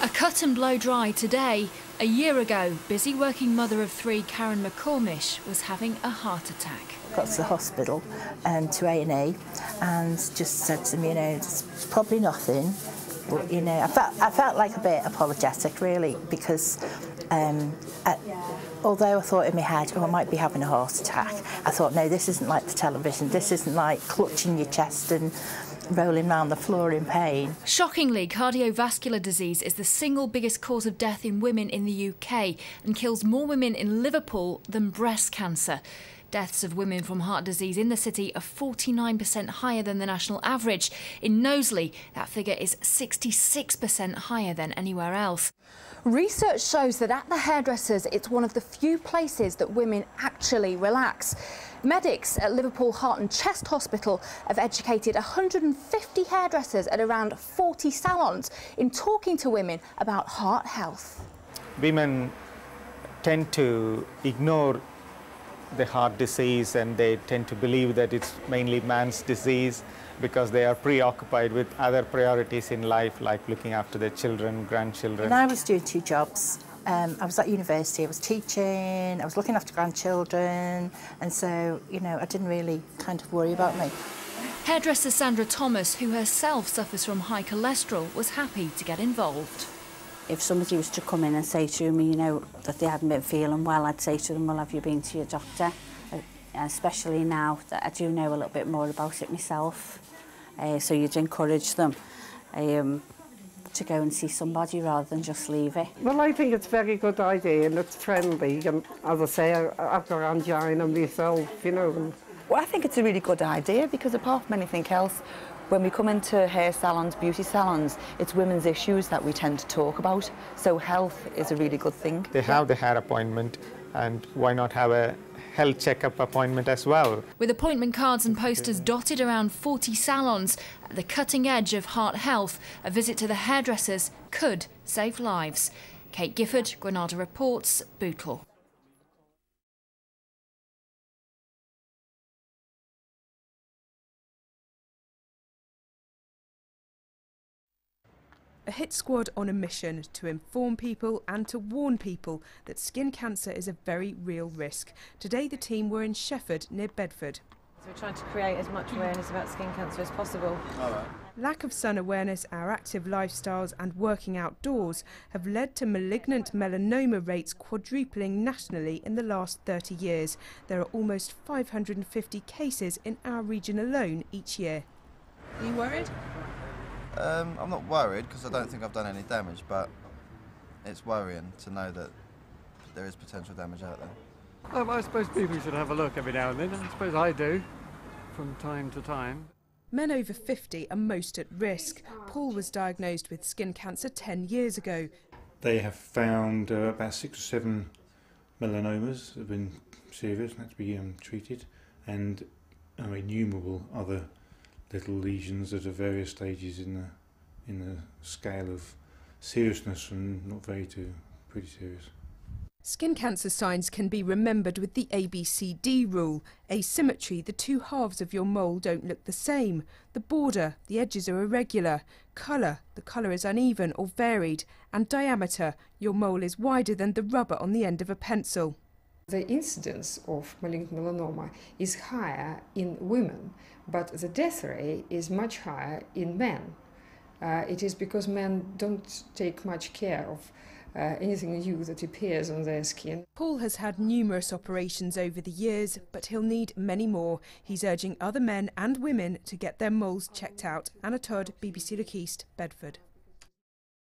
A cut and blow dry today. A year ago, busy working mother of three Karen McCormish was having a heart attack. Got to the hospital to A&E and just said to me, you know, it's probably nothing. But, you know, I felt like a bit apologetic, really, because although I thought in my head, oh, I might be having a heart attack, I thought, no, this isn't like the television. This isn't like clutching your chest and rolling around the floor in pain. Shockingly, cardiovascular disease is the single biggest cause of death in women in the UK and kills more women in Liverpool than breast cancer. Deaths of women from heart disease in the city are 49% higher than the national average. In Knowsley, that figure is 66% higher than anywhere else. Research shows that at the hairdressers, it's one of the few places that women actually relax. Medics at Liverpool Heart and Chest Hospital have educated 150 hairdressers at around 40 salons in talking to women about heart health. Women tend to ignore the heart disease and they tend to believe that it's mainly man's disease because they are preoccupied with other priorities in life, like looking after their children, grandchildren. And I was doing two jobs. I was at university, I was teaching, I was looking after grandchildren, and so, you know, I didn't really kind of worry about me. Hairdresser Sandra Thomas, who herself suffers from high cholesterol, was happy to get involved. If somebody was to come in and say to me, you know, that they hadn't been feeling well, I'd say to them, well, have you been to your doctor? Especially now that I do know a little bit more about it myself. So you'd encourage them to go and see somebody rather than just leave it. Well, I think it's a very good idea and it's friendly. And as I say, I've got angina myself, you know. Well, I think it's a really good idea because apart from anything else, when we come into hair salons, beauty salons, it's women's issues that we tend to talk about. So health is a really good thing. They have the hair appointment, and why not have a health checkup appointment as well? With appointment cards and posters dotted around 40 salons, at the cutting edge of heart health, a visit to the hairdressers could save lives. Kate Gifford, Granada Reports, Bootle. A hit squad on a mission to inform people and to warn people that skin cancer is a very real risk. Today the team were in Shefford near Bedford. So we're trying to create as much awareness about skin cancer as possible. Lack of sun awareness, our active lifestyles and working outdoors have led to malignant melanoma rates quadrupling nationally in the last 30 years. There are almost 550 cases in our region alone each year. Are you worried? I'm not worried because I don't think I've done any damage, but it's worrying to know that there is potential damage out there. I suppose people should have a look every now and then. I suppose I do, from time to time. Men over 50 are most at risk. Paul was diagnosed with skin cancer 10 years ago. They have found about 6 or 7 melanomas that have been serious and had to be treated. and innumerable other little lesions at various stages in the scale of seriousness, from not very to pretty serious. Skin cancer signs can be remembered with the ABCD rule. Asymmetry, the two halves of your mole don't look the same. The border, the edges are irregular. Colour, the colour is uneven or varied. And diameter, your mole is wider than the rubber on the end of a pencil. The incidence of malignant melanoma is higher in women, but the death rate is much higher in men. It is because men don't take much care of anything new that appears on their skin. Paul has had numerous operations over the years, but he'll need many more. He's urging other men and women to get their moles checked out. Anna Todd, BBC Look East, Bedford.